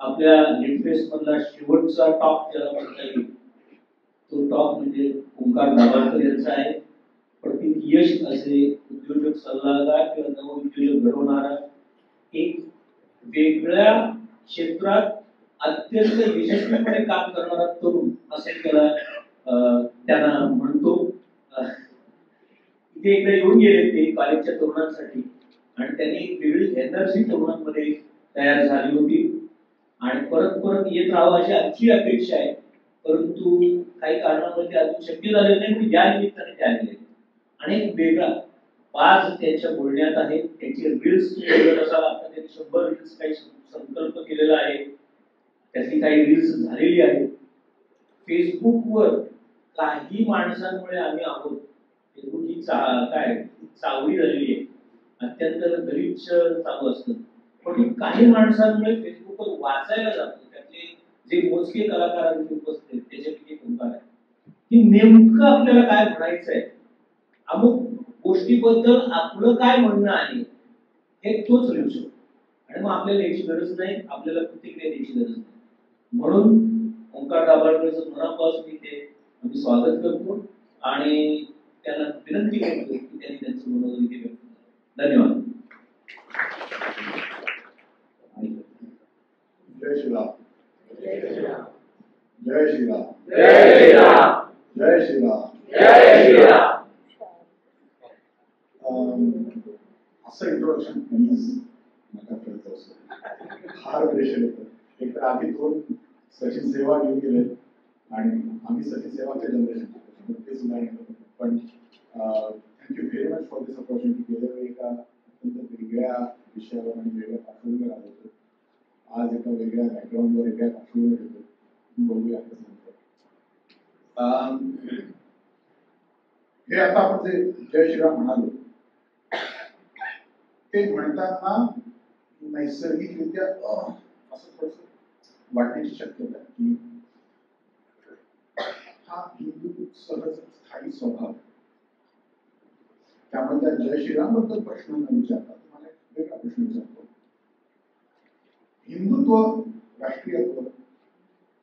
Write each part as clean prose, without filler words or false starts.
आपल्या नेटफेस्ट मधला शेवटचा टॉप ज्याला म्हणता येईल तो टॉप म्हणजे ओंकार दाभाडकर यांचा आहे. प्रति यश असे उद्योजक सल्लागार किंवा नवउद्योजक घडवणारा एक वेगळ्या क्षेत्रात अत्यंत यशस्वीपणे काम करणारा तरुण असे त्यांना म्हणतो. इथे एकदा येऊन गेले ते कॉलेजच्या तरुणांसाठी आणि त्यांनी एक वेगळी एनर्जी तरुणांमध्ये तयार झाली होती आणि परत परत येत राहावं अशी आमची अपेक्षा आहे. परंतु काही कारणामुळे ते अजून शक्य झाले नाही म्हणून या निमित्ताने ते आलेले आणि एक वेगळा पाच त्यांच्या बोलण्यात आहेत. त्यांचे रील्स बघत असाल आता त्यांनी 100 रील्स काही संकल्प केलेला आहे. त्यातली काही रील्स झालेली आहेत. फेसबुकवर काही माणसांमुळे आम्ही आहोत. फेसबुक ही काय चावडी झालेली आहे. अत्यंत गलिच्छ चालू असतं. पण काही माणसांमुळे फेसबुकवर वाचायला जातो. त्यातले जे मोजके कलाकार उपस्थित त्याच्यापैकी ओंकार आहे की नेमकं आपल्याला काय म्हणायचंय, अमुक गोष्टीबद्दल आपलं काय म्हणणं आहे हे तोच लिहू शकतो. आणि मग आपल्याला याची गरज नाही, आपल्याला प्रतिक्रिया द्यायची गरज नाही. म्हणून ओंकार दाभाडकरचं मनापासून इथे आम्ही स्वागत करतो आणि त्यांना विनंती करतो की त्यांनी त्यांचं मनोगत इथे व्यक्त करावं. धन्यवाद. जय श्रीराम. जय श्रीराम. जय श्रीराम. जय श्रीराम. जय श्रीराम. असं इंट्रोडक्शन प्लीज नका करत असो. फार प्रेशर येतं. एक तर आधी 2 सचिन सेवा घेऊन गेले आणि आम्ही सचिन सेवाचे जनरेशन ते सुद्धा घेतो. पण thank you very much for this opportunity. गेल्या वेळी एका अत्यंत वेगळ्या विषयावर आणि वेगळ्या पार्श्वभूमीवर आलो होतो. आज एका वेगळ्या बॅकग्राऊंडवर वेगळ्या पार्श्वभूमीवर येतो. बोलूया हे आता आपण जे जय श्रीराम म्हणालो ते म्हणताना नैसर्गिकरित्या असं थोडस वाटण्याची शक्यता की हा हिंदू सहज स्थायी स्वभाव. त्यामुळे त्या जय श्रीराम बद्दल प्रश्न न विचारता तुम्हाला एक वेगळा प्रश्न विचारतो. हिंदुत्व, राष्ट्रीयत्व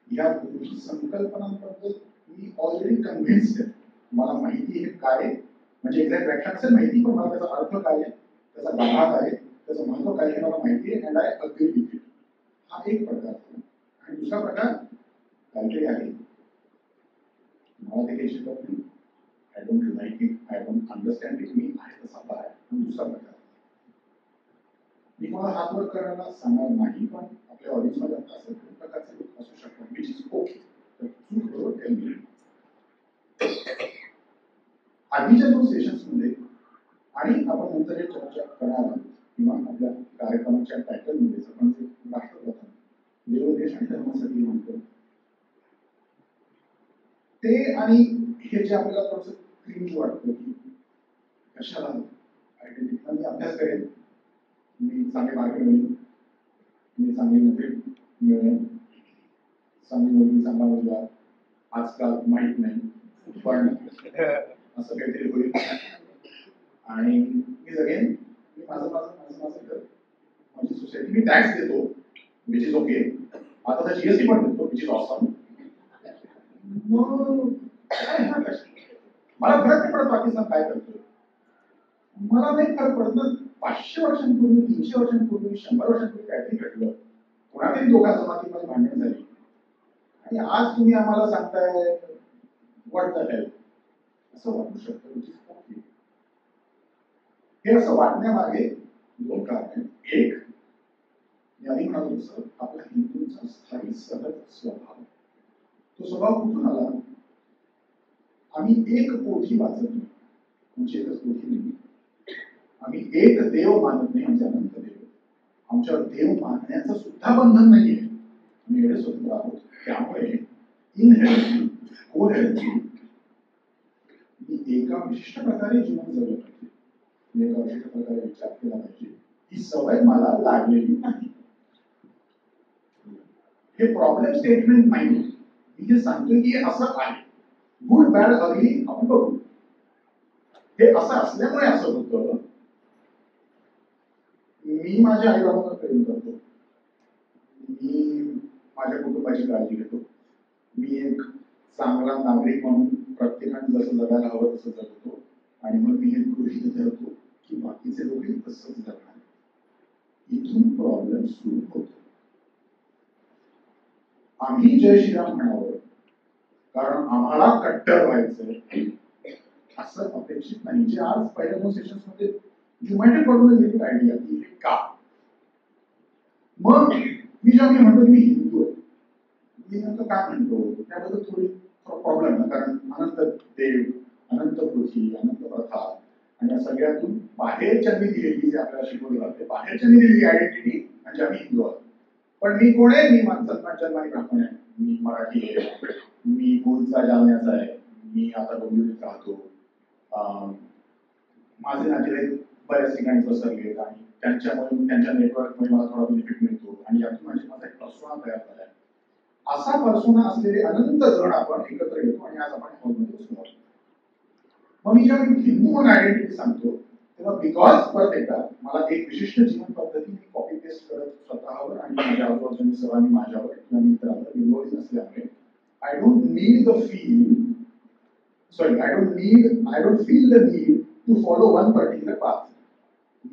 या दोन्ही संकल्पनांबद्दल मी ऑलरेडी कन्व्हिन्स्ड आहे. मला माहिती हे काय म्हणजे एक्झॅक्ट व्याख्या असेल माहिती, पण मला त्याचा अर्थ काय आहे, त्याचा गाभा काय आहे, त्याचं महत्व काय हे मला माहिती आहे. And I agree with it. हा एक प्रकार. आणि दुसरा प्रकार काहीतरी आहे मला ते काही शिकत नाही. I don't like it, I don't understand it. मी आहे तसा आहे. आणि दुसरा प्रकार मी मला हात वर करायला सांगणार नाही, पण आपल्या ऑडियन्समध्ये असेल प्रकारचे लोक असू शकतात विच इज ओके. तर चूक बरोबर टेल मी. आधीच्या 2 सेशन्समध्ये आणि आपण नंतर हे चर्चा करणार आहोत किंवा आपल्या कार्यक्रमाच्या टायटलमध्ये आपण जे राष्ट्रप्रथम देवदेश आणि धर्मासाठी म्हणतो ते आणि हे जे आपल्याला थोडंसं क्रिंज वाटतं की कशाला आयडेंटिटीला मी अभ्यास करेन, मी चांगले मार्क मिळेल, मी चांगली नोकरी मिळेल, चांगली मुलगी चांगला मुलगा आजकाल माहीत नाही पण असं काहीतरी होईल आणि मी जगेन. मी माझं घर, माझी सोसायटी, मी टॅक्स देतो विच इज ओके. आता तर जीएसटी पण देतो विच इज ऑसम. मग मला फरक नाही पडत पाकिस्तान काय करतोय. मला नाही फरक पडत ना 500 वर्षांपूर्वी, 300 वर्षांपूर्वी, 100 वर्षांपूर्वी काहीतरी घडलं, कोणातरी दोघा जमातीमध्ये भांडण झाली आणि आज तुम्ही आम्हाला सांगताय व्हॉट द हेल. असं वाटू शकतं. हे असं वाटण्यामागे 2 कारण आहेत. एक मी आधी म्हणालो तसं आपला हिंदूंचा स्थायी सहज स्वभाव. तो स्वभाव कुठून आला? आम्ही एक पोथी वाचत नाही, म्हणजे एकच पोथी नाही. आम्ही एक देव मानत नाही, आमचे अनंत देव. आमच्यावर देव मानण्याचं सुद्धा बंधन नाहीये. आम्ही एवढे स्वतंत्र आहोत. त्यामुळे इनहेरेंटली, कोहेरेंटली मी एका विशिष्ट प्रकारे जीवन जगलं पाहिजे, मी एका विशिष्ट प्रकारे विचार केला पाहिजे, ही सवय मला लागलेली नाही. हे प्रॉब्लेम स्टेटमेंट नाही. मी जे सांगतोय की असं आहे, गुड बॅड अगली आपण बघू. हे असं असल्यामुळे असं होतं. मी माझ्या आई बाबांना प्रेम करतो, मी माझ्या कुटुंबाची काळजी घेतो, मी एक चांगला नागरिक म्हणून प्रत्येकाने जसं जगायला हवं तसं जगतो, आणि मग मी हे गृहीत धरतो की बाकीचे लोकही तसंच जगणार. इथून प्रॉब्लेम सुरू होतो. आम्ही जय श्रीराम म्हणावं कारण आम्हाला कट्टर व्हायचंय असं अपेक्षित नाही. जे आज पहिल्या 2 सेशन्स मध्ये युनायटेड पडून गेली आयडिया की हे का. मग मी जेव्हा म्हणतो मी हिंदू आहे, मी नेमकं काय म्हणतो त्याबद्दल थोडी प्रॉब्लेम ना, कारण अनंत देव, अनंत पृथ्वी, अनंत प्रथा आणि या सगळ्यातून बाहेरच्यांनी दिलेली जे आपल्याला शिकवलं जाते, बाहेरच्यांनी दिलेली आयडेंटिटी म्हणजे आम्ही हिंदू आहोत. पण मी कोण आहे? मी जन्माने ब्राह्मण आहे, मी मराठी आहे, मी मूळचा जालन्याचा आहे, मी आता डोंबिवलीत राहतो, माझे नातेवाईक बऱ्याच ठिकाणी पसरले आणि त्यांच्यामुळे त्यांच्या नेटवर्कमुळे मला थोडा बेनिफिट मिळतो आणि यातून माझा एक पर्सोना तयार झाला. असा पर्सोना असलेले अनंत जण आपण एकत्र येतो आणि आज आपण हॉलमध्ये बसलो. मग मी जेव्हा हिंदू म्हणून आयडेंटिटी सांगतो तेव्हा बिकॉज परत एकदा मला एक विशिष्ट जीवन पद्धती मी कॉपी पेस्ट करत स्वतःवर आणि माझ्या आजूबाजूच्या सर्वांनी माझ्यावर किंवा मित्रांवर बिंबवली नसल्यामुळे I don't feel the need to follow one particular path.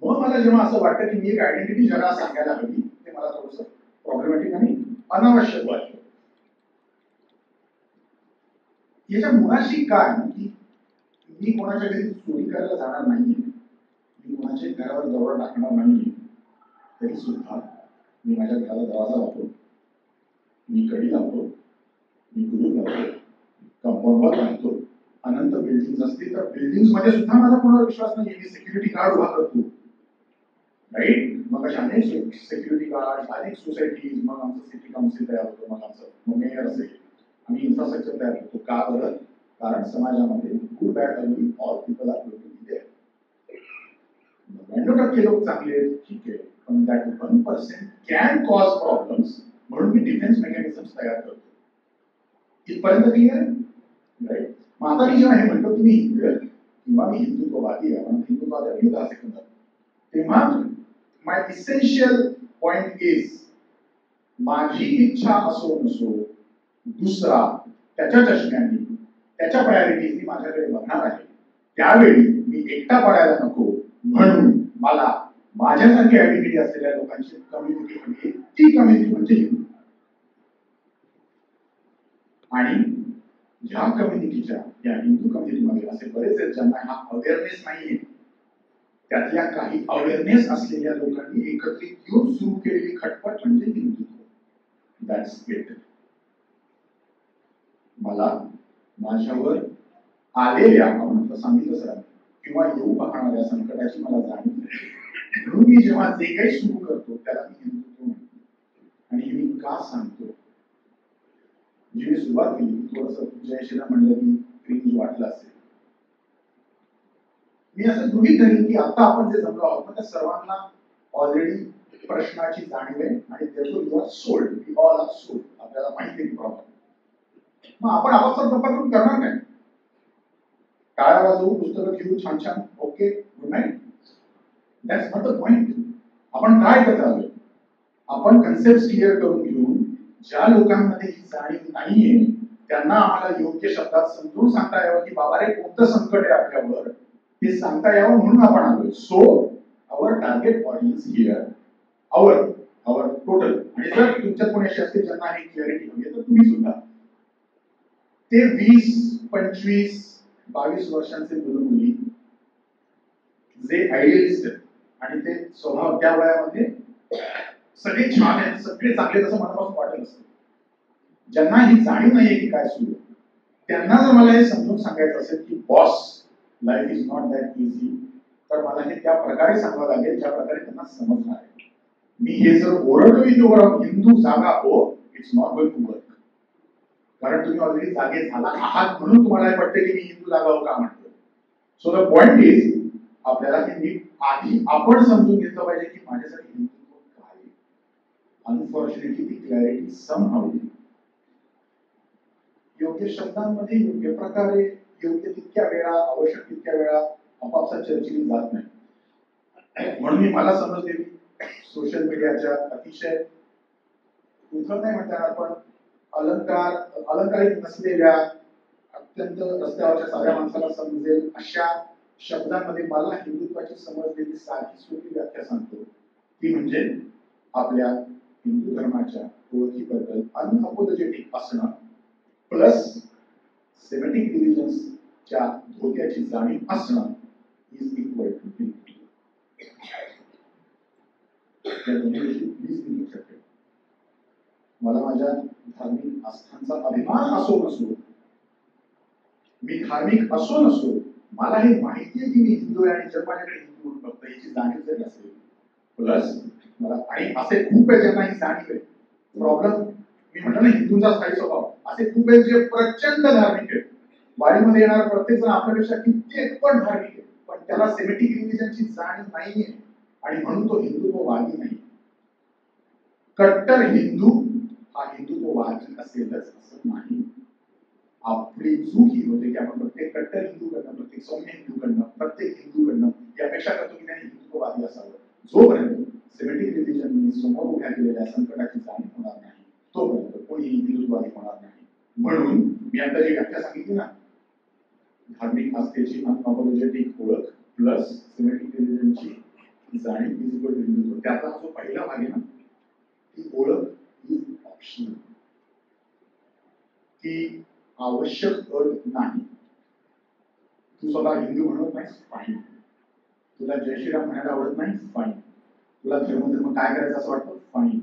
मग मला जेव्हा असं वाटतं की मी एक आयडेंटिटी जगाला सांगायला हवी, ते मला थोडंसं प्रॉब्लेमॅटिक आणि अनावश्यक वाटतं. याच्या मुळाशी काय की मी कोणाच्या घरी चोरी करायला जाणार नाहीये, मी कोणाच्या घरावर दरोडा टाकणार नाहीये, तरी सुद्धा मी माझ्या घराला दरवाजा लावतो, मी कडी लावतो, मी कुलूप लावतो, कंपाऊंडवर बांधतो. अनंत बिल्डिंग असतील तर बिल्डिंग मध्ये सुद्धा माझा कोणावर विश्वास नाही, मी सिक्युरिटी गार्ड उभा करतो. राईट. मग अशा अनेक सिक्युरिटी गार्ड, अनेक सोसायटीज, मग आमचं सिटी काउन्सिल तयार होतं, मग आमचं मेयर असेल, आम्ही इन्फ्रास्ट्रक्चर तयार करतो. का बरं? कारण समाजामध्ये गुड बॅड अगदी all people are going to 99% लोक चांगले आहेत, ठीक आहे, पण दॅट 1% कॅन कॉज प्रॉब्लेम्स, म्हणून मी डिफेन्स मेकॅनिझम तयार करतो. इथपर्यंत क्लिअर? राईट. मग आता मी जेव्हा हे म्हणतो की मी हिंदू आहे किंवा मी हिंदुत्ववादी आहे, हिंदुत्वाच्या विरुद्ध असे करतात, तेव्हा माय इसेन्शियल पॉइंट इज माझी इच्छा असो नसो, दुसरा त्याच्या चष्म्यांनी त्याच्या प्रायोरिटीजनी माझ्याकडे बघणार आहे, त्यावेळी मी एकटा पडायला नको म्हणून मला माझ्यासारखी आयडेंटिटी असलेल्या लोकांची कम्युनिटी हवी. ती कम्युनिटी म्हणजे हिंदू. आणि ह्या कम्युनिटीच्या, या हिंदू कम्युनिटीमध्ये असे बरेच आहेत ज्यांना हा अवेअरनेस नाहीये. त्यातल्या काही अवेअरनेस असलेल्या लोकांनी एकत्रित येऊन सुरू केलेली खटपट म्हणजे हिंदुत्व. That's it. मला माझ्यावर आलेल्या, आपण सांगितलं सर, किंवा येऊ पाहणाऱ्या संकटाची मला जाणीव आहे. म्हणून मी जेव्हा जे काही सुरू करतो त्याला मी हिंदुत्व म्हणतो. आणि हे मी का सांगतो? जी मी सुरुवात केली थोडस जय श्रीराम म्हणलं की क्रिंज वाटलं असेल. मी असं गृहीत धरेन की आता आपण जे जमलो आहोत त्या सर्वांना ऑलरेडी प्रश्नाची जाणीव आहे आणि therefore you are sold. We all are sold. आपल्याला माहिती आहे प्रॉब्लेम. मग आपण आपापसात गप्पा करून करणार नाही. टाळ्या वाजवू, पुस्तकं घेऊ, छान छान, okay, good night. That's not the point. आपण काय करत आलोय? आपण कन्सेप्ट क्लिअर करून घेऊन ज्या लोकांमध्ये ही जाणीव नाहीये त्यांना आम्हाला योग्य शब्दात समजून सांगता यावं की बाबा रे कोणतं संकट आहे आपल्यावर, हे सांगता यावं म्हणून आपण आलोय. So our target audience here, our total. आणि जर तुमच्यात कोणी असे असतील ज्यांना ही क्लॅरिटी हवी तर तुम्ही सुद्धा ते 20, 25, 22 वर्षांचे मुलं मुली जे आयडियलिस्ट आहेत आणि ते स्वभाव त्या वयामध्ये सगळे छान आहेत, सगळे चांगले असं मनापासून वाटत असतं, ज्यांना ही जाणीव नाहीये की काय सुरू, त्यांना जर मला हे समजून सांगायचं असेल की boss life is not that easy, तर मला हे त्या प्रकारे सांगावं लागेल ज्या प्रकारे त्यांना समजणार आहे. मी हे जर ओरडलो इथे हिंदू जागा हो, it's not going to work. कारण तुम्ही ऑलरेडी जागे झाला आहात म्हणून तुम्हाला हे वाटतं की मी हिंदू जागा हो का म्हणतो. सो द पॉइंट इज आपल्याला हे आधी आपण समजून घेतलं पाहिजे की माझ्यासाठी हिंदुत्व काय. अनफॉर्च्युनेटली ती क्लॅरिटी समहाऊ योग्य शब्दांमध्ये योग्य प्रकारे योग्य तितक्या वेळा आवश्यक तितक्या वेळा आपापसात चर्चेली जात नाही. म्हणून मी मला समजलेली सोशल मीडियाच्या अतिशय उथळ नाही म्हणता येणार, पण अलंकारित नसलेल्या, अत्यंत रस्त्यावरच्या साध्या माणसाला समजेल अशा शब्दांमध्ये मला हिंदुत्वाची समजलेली साधी सोपी व्याख्या सांगतो, ती म्हणजे आपल्या हिंदू धर्माच्या ओळखीबद्दल अनअपोलोजेटिक असणं प्लस सेमेटिक रिलिजन्सच्या धोक्याची जाणीव असणं इज इक्वल टू हिंदू. या दोन्ही गोष्टी प्लीज मी लक्षात ठेवा. मला माझ्या धार्मिक आस्थांचा अभिमान असो नसो, मी धार्मिक असो नसो, मला हे माहिती आहे की मी हिंदू आहे आणि जग माझ्याकडे हिंदू म्हणून बघतं याची जाणीव जरी असेल, प्लस मला, आणि असे खूप आहे ज्यांना ही जाणीव आहे. प्रॉब्लेम मी म्हटलं ना हिंदूंचा स्थायी स्वभाव, असे खूप आहेत जे प्रचंड धार्मिक आहेत. वारीमध्ये येणारा प्रत्येक जण आपल्यापेक्षा कित्येक पण धार्मिक आहे, पण त्याला सेमेटिक रिलिजनची जाणीव नाहीये आणि म्हणून तो हिंदुत्ववादी नाही. कट्टर हिंदू हा हिंदुत्ववादी असेलच असं नाही. आपली चूक ही होते की आपण प्रत्येक कट्टर हिंदूकडनं, प्रत्येक सौम्य हिंदूकडनं, प्रत्येक हिंदूकडनं ही अपेक्षा करतो की त्याने हिंदुत्ववादी असावं. जोपर्यंत सेमेटिक रिलिजननी समोर उभ्या केलेल्या संकटाची जाणीव होणार नाही, तोपर्यंत कोणी हिंदुत्ववादी होणार नाही. म्हणून मी आता जी व्याख्या सांगितली ना, धार्मिक आस्थेची अनअपोलोजेटिक ओळख प्लस सेमेटिक रिलिजनची जाणीव इज इक्वल टू हिंदुत्व, त्याचा जो पहिला भाग आहे ना, ती ओळख इज ऑप्शनल, ती आवश्यक अट नाही. तू स्वतः हिंदू म्हणत नाहीस, फाईन. तुला जय श्रीराम म्हणायला आवडत नाही, फाईन. तुला धर्म काय करायचं असं वाटतं, फाईन.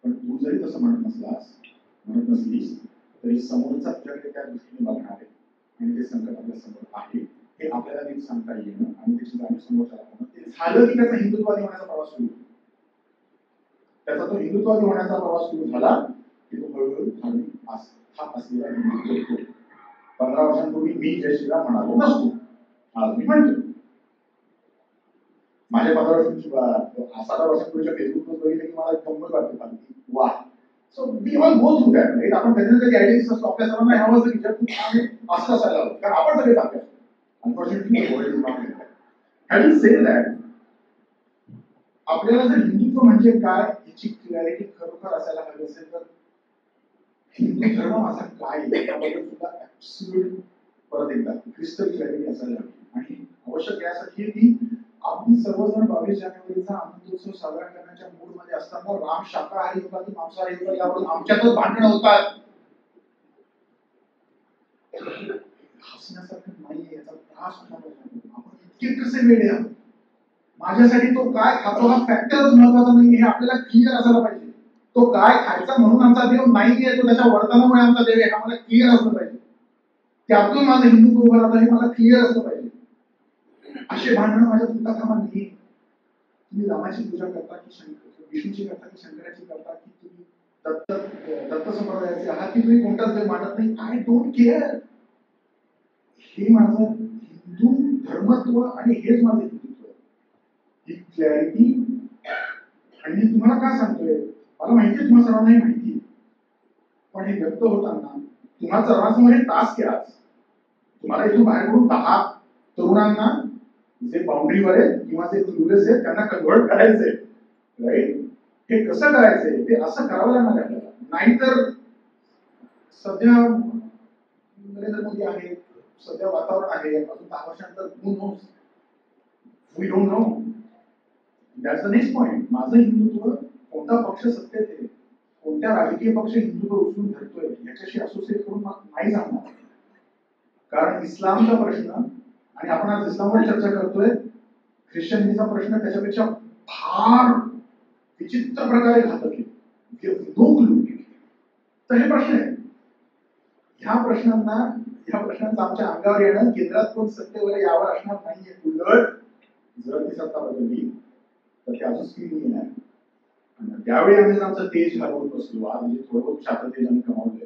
पण तू जरी तसं म्हणत नसलीस तरी समोरचा तुझ्याकडे त्या दृष्टीने बघणार आहे आणि ते संकट आपल्या समोर आहे हे आपल्याला नीट सांगता येणं आणि त्याची जाणीव समोरच्याला होणं, ते झालं की त्याचा हिंदुत्ववादी होण्याचा प्रवास सुरू होतो. त्याचा तो हिंदुत्ववादी होण्याचा प्रवास सुरू झाला की तो हळूहळू धार्मिक आस्था असलेला हिंदू होतो. 15 वर्षांपूर्वी मी जय श्रीराम म्हणालो नसतो, आज मी म्हणतो. माझ्या 15 वर्षांची 7 वर्षांपूर्वीच्या फेसबुक पोस्ट बघितलं की मला गंमत वाटते पाहिजे, वा. So we all go through that, right. आपण कधी ना कधी आयडियालिस्ट असतो, आपल्या सर्वांना हवं असतं की जग खूप छान आहे असं असायला हवं, कारण आपण सगळे चांगले असतो. Unfortunately world is not like that. Having sed that, आपल्याला जर हिंदुत्व म्हणजे काय याची क्लॅरिटी खरोखर असायला हवी असेल तर हिंदू धर्म माझा काय याबद्दल सुद्धा ऍब्सोल्यूट परत एकदा क्रिस्टल क्लॅरिटी असायला हवी. आणि आवश्यक यासाठी आहे की आम्ही सर्वजण 22 जानेवारीचा आनंदोत्सव साजरा करण्याच्या मूड मध्ये असताना राम शाकाहारी होता की मांसाहारी होता यावर आमच्यातच भांडणं होतात. हसण्यासारखं नाहीये, याचा त्रास होणार नाही. आपण इतके कसे वेडे आहोत. माझ्यासाठी तो काय खातो हा फॅक्टरच महत्वाचा नाही हे आपल्याला क्लिअर असायला पाहिजे. तो काय खायचा म्हणून आमचा देव नाहीये, तो त्याच्या वर्तनामुळे आमचा देव आहे, हा मला क्लिअर असलं पाहिजे. त्यातून माझं हिंदुत्व उभं राहतं हे मला क्लिअर असलं पाहिजे. असे भांडणं माझ्या तुमचा कामा नाही. तुम्ही रामाची पूजा करता की विष्णूची करता की शंकराची करता की तुम्ही दत्त संप्रदायाचे आहात की तुम्ही कोणताच देव मानत नाही, आय डोंट केअर. हे माझं हिंदू धर्मत्व आणि हेच माझं हिंदुत्व. ही क्लॅरिटी. आणि मी तुम्हाला का सांगतोय, मला माहिती आहे तुम्हाला सर्वांनाही माहिती आहे, पण हे व्यक्त होताना तुम्हाला सर्वांसमोर एक टास्क आहे आज. तुम्हाला इथून बाहेर पडून 10 तरुणांना जे बाउंड्रीवर आहेत किंवा जे क्लूलेस आहेत त्यांना कन्व्हर्ट करायचंय, राईट. हे कसं करायचंय ते असं करावं लागणार आपल्याला. नाहीतर सध्या नरेंद्र मोदी आहे, सध्या वातावरण आहे, अजून 10 वर्षांनंतर who knows? We don't know. That's the next point. माझं हिंदुत्व कोणता पक्ष सत्तेत आहे, कोणत्या राजकीय पक्ष हिंदुत्व उचलून धरतोय याच्याशी असोसिएट करून नाही सांगणार. कारण इस्लामचा प्रश्न, आणि आपण आज इस्लामवर चर्चा करतोय, ख्रिश्चनिटीचा प्रश्न त्याच्यापेक्षा फार विचित्र प्रकारे घातक आहे. तर हे प्रश्न आहे. ह्या प्रश्नांचा आमच्या अंगावर येणं, केंद्रात कोण सत्तेवर यावर असणार नाहीये. उलट जर ती सत्ता बदलली तर ते अजून स्पीड येणार. आणि त्यावेळी आम्ही जर आमचं तेज घालवत बसलो, आज म्हणजे थोडं शास्त्र तेज आम्ही कमावलंय,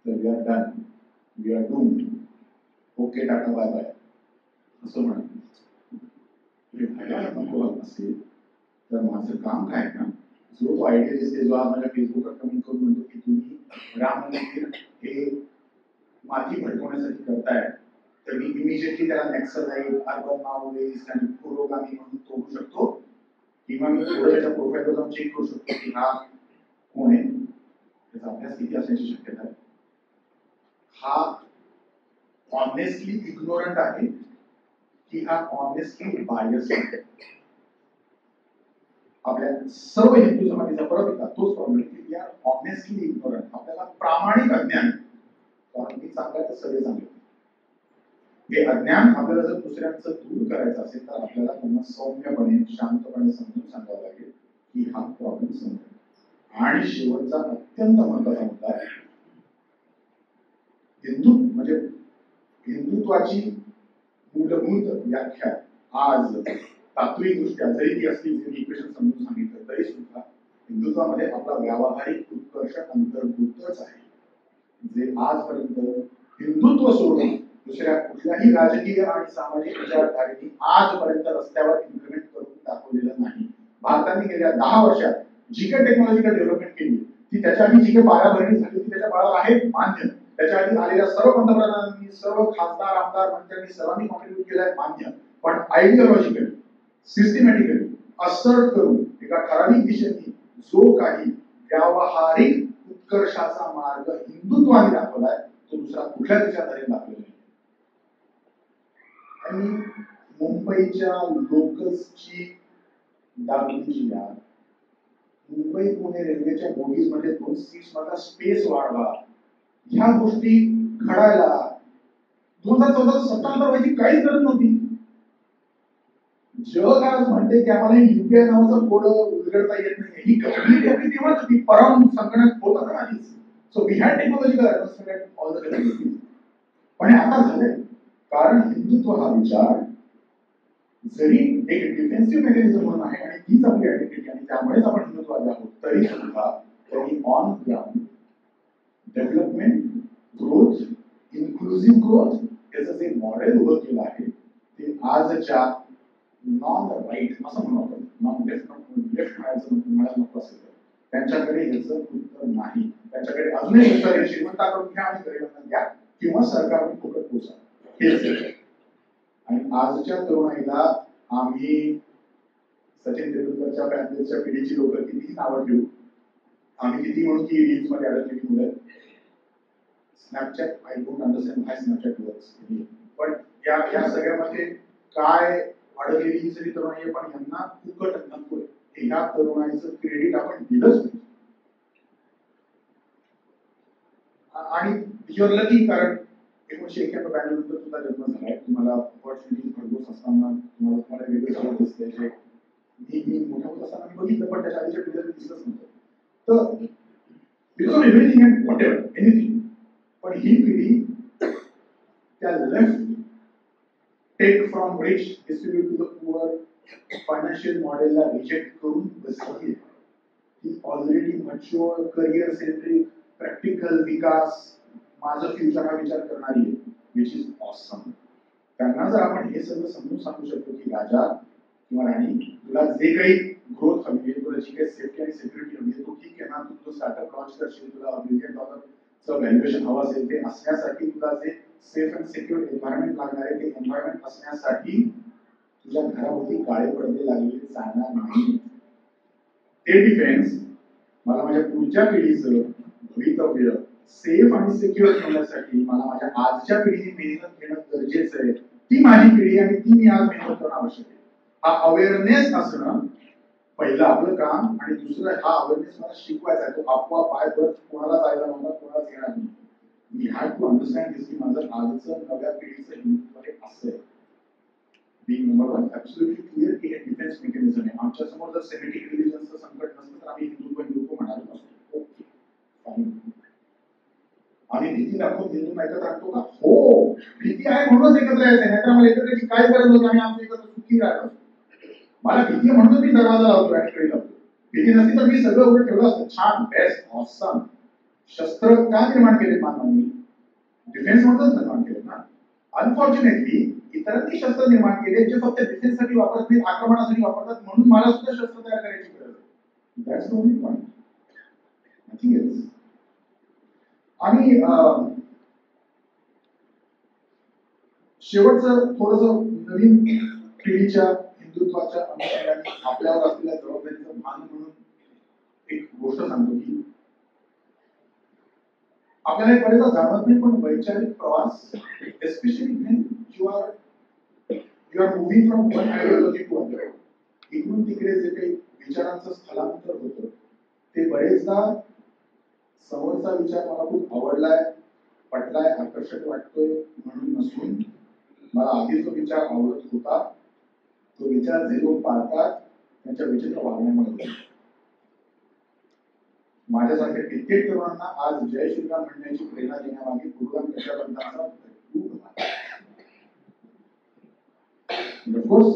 तर we are done, we are doomed. Okay, tata, bye bye असं म्हणून असेल तर माझं काम काय ना, जो तो आयडियालिस्ट आहे जो आज माझ्या फेसबुकवर कमेंट करून म्हणतो की तुम्ही राम मंदिर हे माती भडकवण्यासाठी करताय, तर मी इमिजिएटली त्याला नॅक्सलाइट, अर्बन माओइस्ट आणि पुरोगामी म्हणून तोडू शकतो, किंवा मी थोडं त्याच्या प्रोफाईलवर जाऊन चेक करू शकतो की हा कोण आहे, त्याचा अभ्यास किती असण्याची शक्यता आहे, हा ऑनेस्टली इग्नोरंट आहे की हा ऑनेस्टली बायस आहे. आपल्या सर्व हिंदू समाजाचा परत एकदा तोच प्रॉब्लेम की वी आर ऑनेस्टली इग्नोरंट. आपल्याला प्रामाणिक अज्ञान, कारण मी चांगला तर सगळे चांगले. हे अज्ञान आपल्याला जर दुसऱ्यांचं दूर करायचं असेल तर आपल्याला त्यांना सौम्यपणे शांतपणे समजून सांगावं लागेल की हा प्रॉब्लेम समजेल. आणि शेवटचा अत्यंत महत्वाचा मुद्दा आहे, हिंदू म्हणजे हिंदुत्वाची मूलभूत व्याख्या आज तात्विकदृष्ट्या जरी ती असली, जरी इक्वेशन समजून सांगितलं तरी सुद्धा हिंदुत्वामध्ये आपला व्यावहारिक उत्कर्ष अंतर्भूतच आहे, जे आजपर्यंत हिंदुत्व सोडून दुसऱ्या कुठल्याही राजकीय आणि सामाजिक विचारधारेने आजपर्यंत रस्त्यावर इम्प्लिमेंट करून दाखवलेलं नाही. भारताने गेल्या 10 वर्षात जी काही टेक्नॉलॉजिकल डेव्हलपमेंट केली ती त्याच्या आधी जी काही पायाभरणी झाली ती त्याच्या बाळाला आहे मान्य. त्याच्या आधी आलेल्या सर्व पंतप्रधानांनी, सर्व खासदार, आमदार, मंत्र्यांनी सर्वांनी कॉन्ट्रीब्युट केलंय मान्य. पण आयडिओलॉजिकली, सिस्टमॅटिकली असर्ट करून एका ठराविक दिशेने जो काही व्यावहारिक उत्कर्षाचा मार्ग हिंदुत्वाने दाखवलाय तो दुसरा कुठल्याच विचारधारेने दाखवला नाही. आणि मुंबईच्या लोकल्सची दाबीची याद, मुंबई पुणे रेल्वेच्या बोगीज मध्ये 2 सीट्स मधला स्पेस वाढवा, ह्या गोष्टी घडायला 2014-17 व्हायची काहीच गरज नव्हती. जग आज म्हणते की आम्हाला युपीआय नावाचा कोड उलगडता येत नाही. ही कंप्लीट आपली तेव्हाच होती, परम संगणक होता ना आधीच. So we had technological advancement at all the levels. पण आता झालंय कारण हिंदुत्व हा विचार जरी एक डिफेन्सिव्ह मेकॅनिझम म्हणून आहे आणि तीच आपली आयडेंटिटी आणि त्यामुळेच आपण हिंदुत्वादी आहोत, तरी सुद्धा त्यांनी on ground development, growth, inclusive growth याचं जे मॉडेल उभं केलं आहे ते आजच्या नॉन राईट असं म्हणू आपण, नॉन लेफ्ट म्हणायचं म्हणायला नको असेल तर त्यांच्याकडे याचं उत्तर नाही. त्यांच्याकडे अजूनही उत्तर आहे, श्रीमंताकडून घ्या आणि गरिबांना घ्या किंवा सरकारने फुकट पोचा, हेच. आणि आजच्या तरुणाईला आम्ही सचिन तेंडुलकरच्या फॅमिलीच्या पिढीची लोक कितीही नावं ठेवू, आम्ही किती म्हणू की रील्स मध्ये अडकलेली मुलं, Snapchat, I don't understand high Snapchat works. पण या सगळ्यामध्ये काय अडकलेली ही सगळी तरुणाई आहे, पण यांना फुकट नकोय. ह्या तरुणाईचं क्रेडिट आपण दिलंच नाही. आणि युअर लकी, कारण 1991-92 नंतर तुझा जन्म झालाय, तुम्हाला ऑपॉर्च्युनिटी भरपूर असताना तुम्हाला वेगळं सगळं दिसते. मी मोठा होत असताना मी बघितलं, पण त्याच्या आधीच्या पिढीला दिसलंच नव्हतं. तर because of everything and whatever anything. पण ही पिढी त्या left take from rich distribute to the poor financial मॉडेलला रिजेक्ट करून बसली. ही already mature, career centric, practical विकास, माझं फ्युचर हा विचार करणारी आहे, विच इज ऑसम. त्यांना जर आपण हे सगळं समजून सांगू शकतो की राजा किंवा राणी, तुला जे काही ग्रोथ हवी आहे, तुला जी काही सेफ्टी आणि सिक्युरिटी हवी आहे, तो ठीक आहे ना, तू स्टार्टअप लॉन्च करशील, तुला $1 बिलियन व्हॅल्युएशन हवं असेल, ते असण्यासाठी तुला जे सेफ अँड सिक्युअर एन्व्हायरमेंट लागणार आहे, ते एन्व्हायरमेंट असण्यासाठी तुझ्या घराभोवती काळे पडदे लागलेले चालणार नाही. ते डिफेन्स मला माझ्या पुढच्या पिढीचं भवितव्य सेफ आणि सिक्युअर ठेवण्यासाठी मला माझ्या आजच्या पिढीने मेहनत घेणं गरजेचं आहे. ती माझी पिढी आणि ती मी आज मेहनत करणं आवश्यक आहे. हा अवेअरनेस असणं पहिलं आपलं काम, आणि दुसरं हा अवेअरनेस मला शिकवायचा आहे. तो आपोआप पाय बरं कोणाला जायला मला कोणालाच येणार नाही. मी हॅव टू अंडरस्टँड दिस की माझं आजचं नव्या पिढीचं हिंदुत्व हे असं आहे. being number one, absolutely clear की हे डिफेन्स मेकॅनिझम आहे. आमच्या समोर जर सेमेटिक रिलिजनचं संकट नसतं तर आम्ही हिंदुत्व म्हणालो नसतो. Okay, fine. आम्ही भीती दाखवून हिंदू ऐकत राहतो का? हो, भीती आहे म्हणूनच एकत्र यायचं, नाहीतर आम्हाला एकत्र काय गरज होती, आम्ही आमच्या एकत्र सुखी राहतो. मला भीती म्हणून मी दरवाजा लावतो आणि कळी लावतो. भीती नसती तर मी सगळं उलट ठेवलं असतं. छान, बेस्ट, ऑसम. शस्त्र का निर्माण केले मानवांनी? डिफेन्स म्हणूनच निर्माण केले ना. अनफॉर्च्युनेटली इतरांनी शस्त्र निर्माण केले जे फक्त डिफेन्ससाठी वापरत नाहीत, आक्रमणासाठी वापरतात, म्हणून मला सुद्धा शस्त्र तयार करायची गरज आहे. That's the only point, nothing else. आणि शेवटचं थोडंसं नवीन पिढीच्या हिंदुत्वाच्या अनुषंगाने आपल्यावर असलेल्या जबाबदारीचं भान म्हणून एक गोष्ट सांगतो की आपल्याला एक बरेचदा जाणवत नाही, पण वैचारिक प्रवास especially when you are moving from one ideology to other, इकडून तिकडे जे काही विचारांचं स्थलांतर होतं ते बरेचदा समोरचा विचार मला खूप आवडलाय, पटलाय, आकर्षक वाटतोय म्हणून नसून मला आधी जो विचार आवडत होता तो विचार जे लोक पाळतात त्यांच्या विचित्र वागण्यामुळे. माझ्यासारख्या कित्येक तरुणांना आज जय श्रीराम म्हणण्याची प्रेरणा देण्यामागे गुरुराम कशाबंधांचा ऑफकोर्स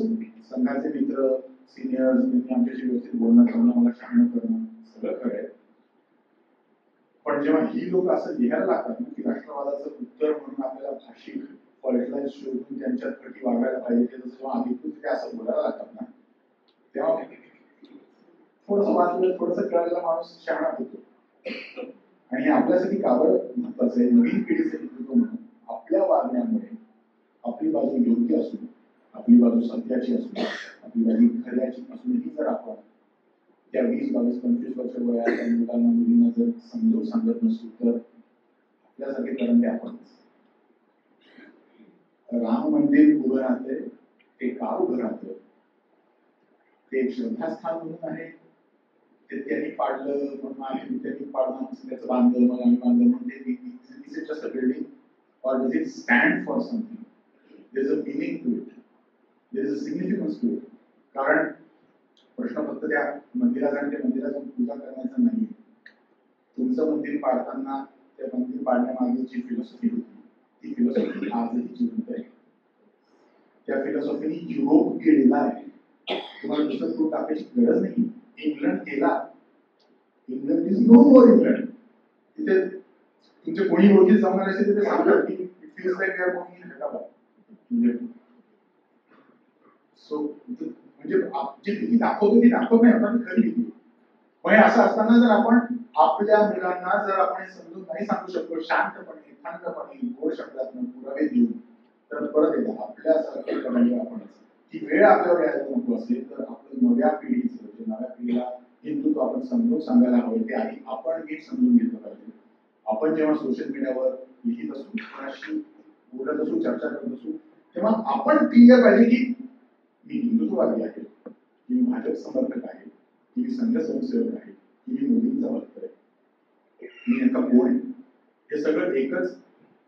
संघाचे मित्र सिनियर्स त्यांनी आमच्याशी व्यवस्थित बोलणं करणं, मला शहाणं करणं सगळं खरं आहे. पण जेव्हा ही लोक असं लिहायला लागतात ना की राष्ट्रवादाचं उत्तर म्हणून आपल्याला भाषिक पॉलिटिलाइज शोधून त्यांच्यात कटी वागायला पाहिजे, जसं जेव्हा अधिकृत असं बोलायला लागतात ना तेव्हा थोडंसं वाचलं, थोडंसं कळायला माणूस शहाणा होतो. आणि आपल्यासाठी का बरं महत्वाचं आहे, नवीन पिढीसाठी होतो म्हणून आपल्या वागण्यामुळे आपली बाजू योग्य असून, आपली बाजू सत्याची असून, आपली बाजू खऱ्याची असूनही जर आपण त्या 20, 22, 25 वर्ष वयाच्या मुलांना मुलींना जर समजून सांगत नसू तर आपल्यासारखे करंटे आपणच. राम मंदिर उभं राहते ते का उभं राहतं, ते एक श्रद्धास्थान म्हणून आहे, ते त्यांनी पाडलं म्हणून आम्ही त्यांनी पाडलं त्याचं बांधलं मग आम्ही बांधलं म्हणजे is it just a building or does it stand for something, there is a meaning to it, there is a significance to it. कारण प्रश्न फक्त त्या मंदिराचा आणि त्या मंदिराची पूजा करण्याचा नाही. तुमचं मंदिर पाडताना त्या मंदिर पाडण्यामागे जी फिलॉसॉफी होती ती फिलॉसॉफी आजही जिवंत आहे. त्या फिलॉसॉफीने युरोप गेलेला आहे. तुम्हाला दुसरं प्रूफ टाकायची गरज नाही. इंग्लंड गेला, England is no more England. तिथे तुमचे कोणी ओळखी जाऊन आले असेल ते सांगतात की it feels like we are going in Hyderabad. So म्हणजे जी भीती दाखवतो ती दाखवत नाही आपण, ती खरी भीती. पण असं असताना जर आपण आपल्या मुलांना जर आपण समजून नाही सांगू शकतो शांतपणे, थंडपणे, गोड शब्दातून पुरावे देऊन, तर परत एकदा आपल्यासारखे करायला आपण ती वेळ आपल्यावर यायला नको असेल तर आपल्या नव्या पिढीचं जे नव्या पिढीला हिंदुत्व आपण समजून सांगायला हवं ते आधी आपण नीट समजून घेतलं पाहिजे. आपण जेव्हा सोशल मीडियावर लिहित असू, कोणाशी बोलत असू, चर्चा करत असू, तेव्हा आपण क्लिअर पाहिजे की मी हिंदुत्ववादी आहे, की मी भाजप समर्थक आहे, की मी संघ स्वयंसेवक आहे, की मी मोदींचा भक्त आहे, मी नेमका कोण आहे. हे सगळं एकच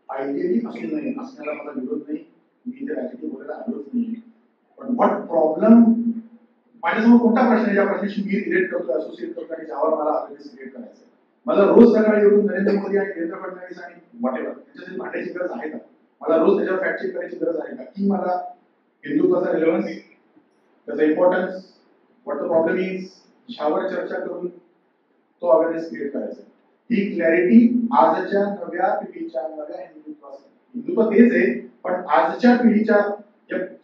आयडियली असू नये असण्याला मला विरोध नाही. मी इथे राजकीय बोलायला आलोच नाही. पण व्हॉट प्रॉब्लेम, माझ्यासमोर कोणता प्रश्न आहे ज्या प्रश्नाशी मी रिलेट करतो, असोसिएट करतो आणि ज्यावर मला अवेअरनेस क्रिएट करायचं. मला रोज सकाळी उठून नरेंद्र मोदी आणि देवेंद्र फडणवीस आणि व्हॉटेवर त्यांच्यासाठी भांडायची गरज आहे का? मला रोज त्याच्यावर फॅक्ट चेक करायची गरज आहे का? की मला हिंदुत्वाचा रिलेव्हन्स, त्याचा importance, what the problem is, ह्यावर चर्चा करून तो अवेअरनेस क्रिएट करायचा. ही क्लॅरिटी आजच्या नव्या पिढीच्या नव्या हिंदुत्व तेच आहे, पण आजच्या पिढीच्या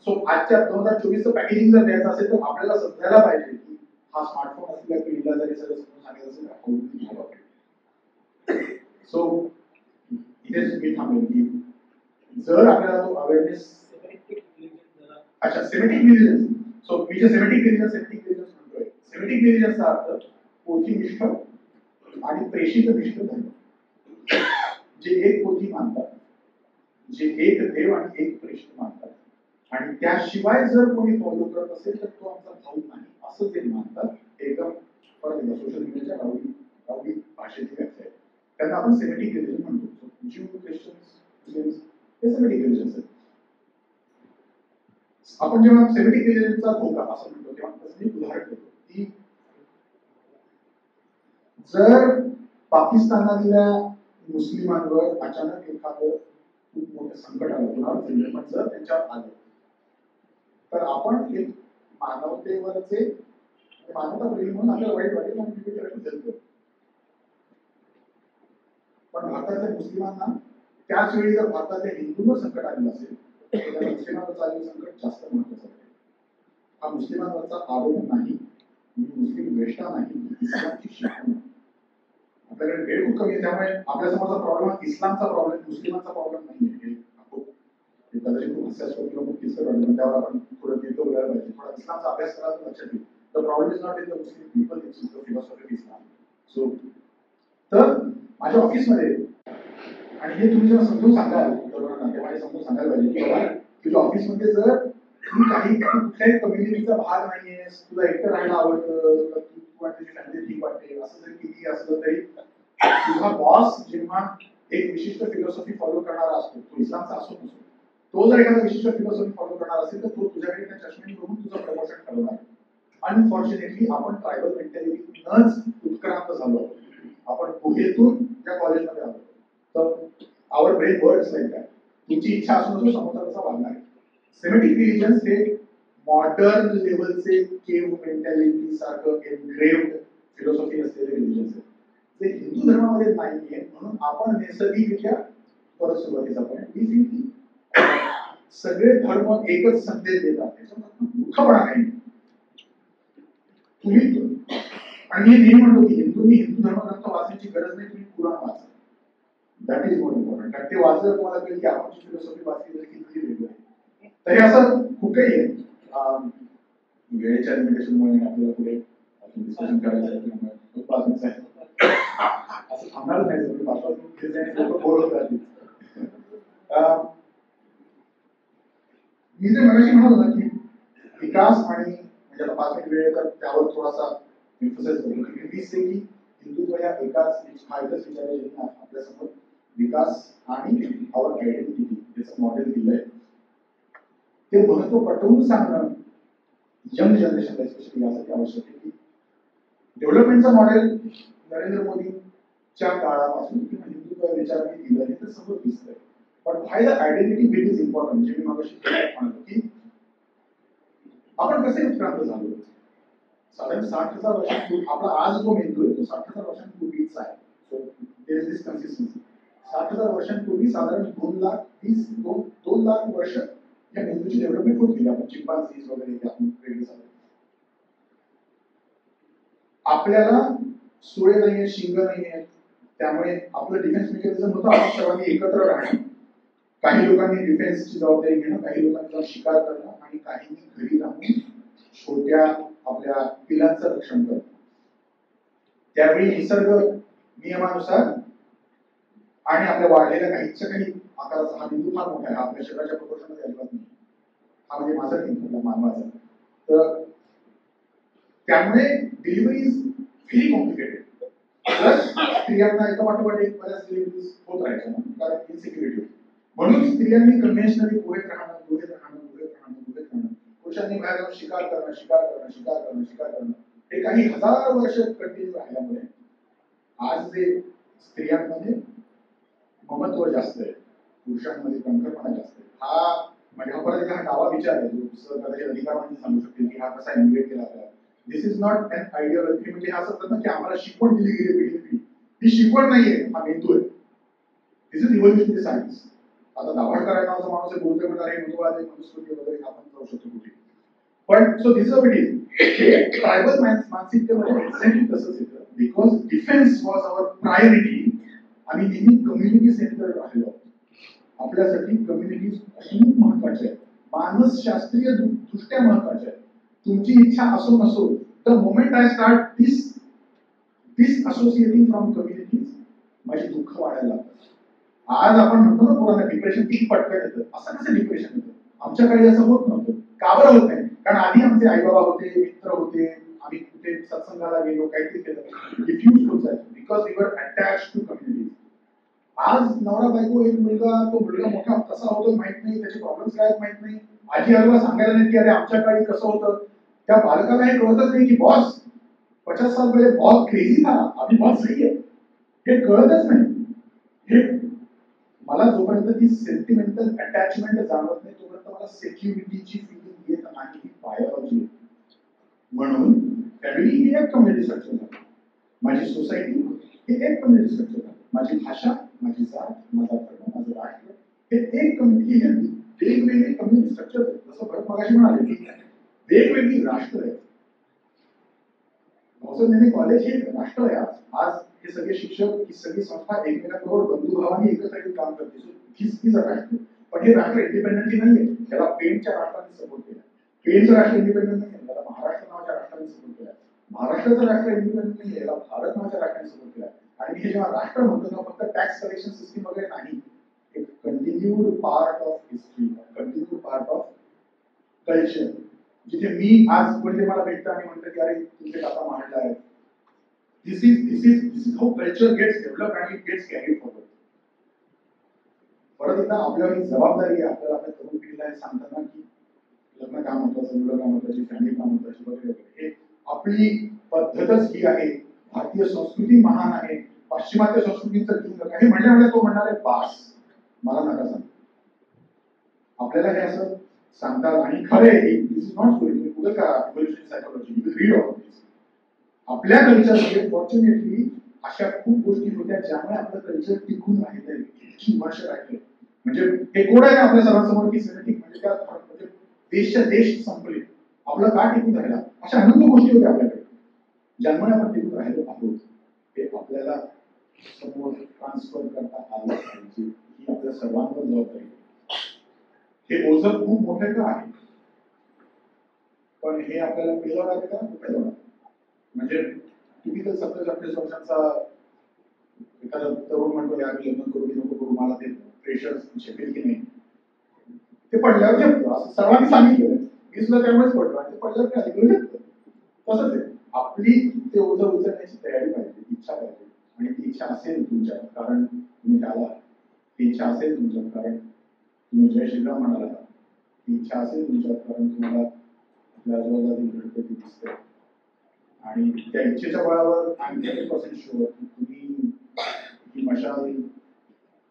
आजच्या 2024चं पॅकेजिंग जर द्यायचं असेल तर आपल्याला समजायला पाहिजे की हा स्मार्टफोन असलेल्या पिढीला जर हे सगळं समजून सांगायचं असेल तर सो इथेच मी थांबेन की जर आपल्याला तो अवेअरनेस अच्छा सेमेटिक रिलिजन. सो मी जे सेमेटिक रिलिजन म्हणतोय, सेमेटिक रिलिजनचा अर्थ पोथीनिष्ठ आणि प्रेषित निष्ठ धर्म, जे एक पोथी मानतात, जे एक देव आणि एक प्रेषित मानतात आणि त्याशिवाय जर कोणी फॉलो करत असेल तर तो आमचा भाऊ नाही असं ते मानतात. एकदम परत एकदा सोशल मीडियाच्या रावडी भाषेची व्याख्या आहे. त्यांना आपण सेमेटिक रिलिजन म्हणतो. ज्यू, ख्रिश्चन्स, मुस्लिम्स हे सेमेटिक रिलिजन्स आहेत. आपण जेव्हा सेमेटिक रिलिजनचा धोका असं म्हणतो तेव्हा त्याचं मी उदाहरण देतो की जर पाकिस्तानातल्या मुस्लिमांवर अचानक एखादं खूप मोठं संकट आलं, पण जर त्यांच्यावर आलं तर आपण एक मानवतेवरचे मानवता प्रेमी म्हणून आपल्याला वाईट वाटेल आणि विवेक. पण भारतातल्या मुस्लिमांना त्याच वेळी जर भारतातल्या हिंदूंवर संकट आलेलं असेल तर त्या मुस्लिमांवरचं आलेलं संकट जास्त महत्वाचं आहे. हा मुस्लिमांवरचा आरोप नाही, मी मुस्लिम द्वेष्टा नाही, इस्लामची शिकवण. आपल्याकडे वेळ खूप कमी आहे त्यामुळे आपल्यासमोरचा प्रॉब्लेम इस्लामचा प्रॉब्लेम, मुस्लिमांचा प्रॉब्लेम नाही आहे. कदाचित खूप हास्यास्पद किंवा खूप किचकट वाटतं, त्यावर आपण थोडं दीर्घ बोलायला पाहिजे. थोडा इस्लामचा अभ्यास करायला लक्षात येईल. The problem is not in the Muslim people, it's in the philosophy of Islam. So तर माझ्या ऑफिसमध्ये, आणि हे तुम्ही जेव्हा समजून सांगाल तरुणांना तेव्हा हे समजून सांगायला पाहिजे की बाबा तुझ्या ऑफिसमध्ये जर तू कुठल्याही कम्युनिटीचा भाग नाहीयेस, तुला एकटं राहायला आवडतं, तू वाटते फॅमिली ठीक वाटते, असं जरी किती असलं तरी तुझा बॉस जेव्हा एक विशिष्ट फिलॉसॉफी फॉलो करणारा असतो, तो इस्लामचा असो नसो, तो जर एखादा विशिष्ट फिलॉसॉफी फॉलो करणार असेल तर तो तुझ्याकडे त्या चष्म्याने बघून तुझं प्रमोशन ठरवणार. अनफॉर्च्युनेटली आपण ट्रायबल मेंटॅलिटीनंच उत्क्रांत झालो. आपण गुहेतून त्या कॉलेजमध्ये आलो. तर आवर ब्रेन वर्ड्स लाईक दॅट. तुमची इच्छा असून जो समोरचा कसा वागणार. सेमेटिक रिलिजन्स हे मॉडर्न लेवलचे केव मेंटॅलिटी सारखं एनग्रेव्ड फिलॉसॉफी असलेले रिलिजन्स आहेत. ते हिंदू धर्मामध्ये नाहीये, म्हणून आपण नैसर्गिकरित्या परत सुरुवातीस आपण सगळे धर्म एकच संदेश देतात, त्याच्यामध्ये दुःखपणा नाही. तुम्ही आणि मी नेहमी म्हणतो की हिंदूंनी हिंदू धर्मग्रंथ वाचण्याची गरज नाही, तुम्ही पुराण वाचा. That is more important. कारण ते वाचलं तुम्हाला कळेल की आपण फिलॉसॉफी वाचली तरी किती वेगळं आहे. तर हे असं खूप काही आहे. वेळेच्या लिमिटेशनमुळे आपल्याला पुढे डिस्कशन करायचं आहे, 5 मिनिट आहे असं थांबणारच नाही. तुम्ही 5 मिनिट बोर होतात. मी जे मगाशी म्हणालो ना की विकास आणि म्हणजे आता 5 मिनिट वेळ तर त्यावर थोडासा एम्फसाइज करतो की मी से की हिंदुत्व या एकच विचार आहे ज्यांनी आपल्यासमोर विकास आणि आवर आयडेंटिटी याचं मॉडेल दिलंय. ते महत्व पटवून सांगणं यंग जनरेशनला स्पेशली यासाठी आवश्यक आहे की डेव्हलपमेंटचं मॉडेल नरेंद्र मोदींच्या काळापासून किंवा हिंदुत्व विचाराने दिलं हे तर समोर दिसतंय. पण why the identity bit is important. जे मी मगाशी म्हणतो की आपण कसे उत्क्रांत झालो. साधारण 60,000 वर्षांपूर्वी आपला आज जो मेंदू आहे तो 60,000 वर्षांपूर्वीचा आहे. So there is this consistency. 60,000 वर्षांपूर्वी साधारण 2 लाख वर्ष या मेंदूची डेव्हलपमेंट होत गेली. आपण चिंपांझीज वगैरे आपण वेगळे झालो. आपल्याला सुळे नाहीये, शिंग नाहीये, त्यामुळे आपलं डिफेन्स मेकॅनिझम होतं आपण सर्वांनी एकत्र राहणं. काही लोकांनी डिफेन्सची जबाबदारी घेणं, काही लोकांनी जाऊन शिकार करणं आणि काहींनी घरी राहून छोट्या आपल्या पिलांचं रक्षण करणं. त्यावेळी निसर्ग नियमानुसार आणि आपल्या वाढलेल्या काही आकाराचा हा बिंदू फार मोठा आहे. आपल्या शरीराच्या प्रपोर्शनमध्ये अजिबात नाही. हा म्हणजे माझा बिंदू मानवाचा. तर त्यामुळे delivery is very complicated. Plus स्त्रियांना एका पाठोपाठ एक बऱ्याच डिलिव्हरीज होत राहायच्या ना, कारण इन्सिक्युरिटी. म्हणून स्त्रियांनी कन्व्हेन्शनली गुहेत राहणं. पुरुषांनी बाहेर जाऊन शिकार करणं हे काही हजार वर्ष कंटिन्यू राहिल्यामुळे आज जे स्त्रियांमध्ये ममत्व जास्त आहे, पुरुषांमध्ये कणखरपणा जास्त आहे. हा म्हणजे परत हा डावा विचार आहे जो कदाचित अधिकारवादी सांगू शकतील की हा कसा इन्व्हेट केला आपल्याला. दिस इज नॉट अन आयडियोलॉजी. म्हणजे असं असतं ना की आम्हाला शिकवण दिली गेली पिढी. ही शिकवण नाहीये, हा मेंदू आहे. This is evolutionary science. आता दाभोळकर नावाचा माणूस आहे, बोलतोय म्हणणार हे मनुवाद आहे, मनुस्मृती वगैरे आपण जाऊ शकतो कुठे. पण so this is a it. हे ट्रायबल मानसिकतेमध्ये एक्झॅक्टली तसंच येतं. Because defence was our priority. आम्ही नेहमी कम्युनिटी सेंटर्ड राहिलो. आपल्यासाठी कम्युनिटीज खूप महत्वाच्या आहेत. मानसशास्त्रीय दृष्ट्या महत्वाच्या आहेत. तुमची इच्छा असो नसो, the moment I start this associating from communities माझे दुःख वाढायला लागतं. आज आपण म्हणतो ना पोरांना डिप्रेशन किती पटकन येतं. असं कसं डिप्रेशन येतं. आमच्याकडे असं होत नव्हतं. का बरं होत नाही. कारण आधी आमचे आई बाबा होते, मित्र होते, आम्ही कुठे सत्संगाला गेलो, काहीतरी केलं, डिफ्यूज होत जायचं because we were attach to community. आज नवरा बायको एक तो मुलगा मोठा कसा होतो माहित नाही, त्याचे प्रॉब्लेम्स काय माहित नाही, आजी आजोबा सांगायला नाही की अरे आमच्या काळी कसं होतं. त्या बालकाला हे कळतच नाही की बॉस 50 साल पहिले बहुत क्रेझी था, अभी बहुत सही है. हे कळतच नाही. हे मला जोपर्यंत ती सेंटिमेंटल अटॅचमेंट जाणवत नाही तोपर्यंत मला सेक्युरिटीची फिलिंग येत नाही. ही बायोलॉजी. म्हणून फॅमिली ही एक कम्युनिटी स्ट्रक्चर झाली. माझी सोसायटी हे एक कम्युनिटी स्ट्रक्चर झाली. माझी भाषा, माझी जात, माझा धर्म, माझं राष्ट्र हे एक कम्युनिटी. हे वेगवेगळे कम्युनिटी स्ट्रक्चर आहेत. जसं भरत मगाशी म्हणाले की वेगवेगळी राष्ट्र आहेत. भाऊसाहेब कॉलेज हे राष्ट्र आहे. आज हे सगळे शिक्षक, ही सगळी संस्था एकमेकांबरोबर बंधुभावाने एकत्र येऊन काम करते. हीच राष्ट्र. पण हे राष्ट्र इंडिपेंडेंटली नाहीये. त्याला पेनच्या राष्ट्राने सपोर्ट केला. पेनचं राष्ट्र इंडिपेंडंट नाही, त्याला महाराष्ट्र नावाच्या राष्ट्राने सपोर्ट केला. महाराष्ट्राचं राष्ट्र इंडिपेंडंट नाही याला भारत माझ्या राष्ट्राने सपोर्ट केला. आणि हे जेव्हा राष्ट्र म्हणतो ना, फक्त टॅक्स कलेक्शन सिस्टीम वगैरे नाही, एक continued part of history, continued part of culture. जिथे मी आज कोणी मला भेटतं आणि म्हणतं की अरे तुमचे काका मांडला आहे, this is how culture gets develop and it gets carried forward. परत एकदा आपल्यावर ही जबाबदारी आहे, आपल्याला आपल्या तरुण पिढीला सांगताना की लग्न का महत्वाचं, मुलं का महत्वाची, फॅमिली का महत्वाची वगैरे वगैरे. हे आपली पद्धतच ही आहे. भारतीय संस्कृती महान आहे, पाश्चिमात्य संस्कृतीचं लिंग काही म्हणल्या तो म्हणणार आहे बास, मला नका सांग. आपल्याला हे असं सांगतात आणि खरे दिस इज नॉट स्टोरी. तुम्ही गुगल करा evolutionary psychology, you will read all this. आपल्या कल्चरमध्ये फॉर्च्युनेटली अशा खूप गोष्टी होत्या ज्यामुळे आपलं कल्चर टिकून राहिलंय, इतकी वर्ष राहिलंय. म्हणजे हे कोड आहे आपल्या सर्वांसमोर की सेनेटिक म्हणजे त्या म्हणजे देशच्या देश संपले, आपलं का टिकून राहिला, अशा अनंत गोष्टी होत्या आपल्याकडे ज्यामुळे आपण टिकून राहिलो आहोत. हे आपल्याला समोर ट्रान्सफर करता आलं पाहिजे, ही आपल्या सर्वांवर जबाबदारी. हे ओझं खूप मोठं का आहे, पण हे आपल्याला पेलवणार आहे का पेलवणार. म्हणजे टिपिकल 27-28 वर्षांचा एखादा तरुण म्हणतो यार मी लग्न करू की नको करू, मला ते प्रेशर झेपेल की नाही, ते पडल्यावर झेपतो असं सर्वांनी सांगितलं. मी सुद्धा त्यामुळेच पडलो आणि ते पडल्यावर काय करू शकतो. तसंच आहे, आपली ते ओझं उचलण्याची तयारी पाहिजे, इच्छा पाहिजे. आणि ती इच्छा असेल तुमच्यात कारण तुम्ही आला, ती इच्छा असेल तुमच्यात कारण तुम्ही जय श्रीराम म्हणाला, ती इच्छा असेल तुमच्यात कारण तुम्हाला आपल्या आजूबाजूला घडते ती दिसते. आणि त्या इच्छेच्या बळावर आम्ही 100% शुअर की तुम्ही ही मशाल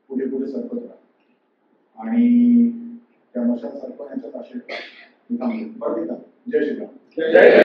पुढे पुढे सरकत राहा आणि त्या मशाल सरकवण्याच्याच आशेत थांबलो. बरं का? जय श्रीराम.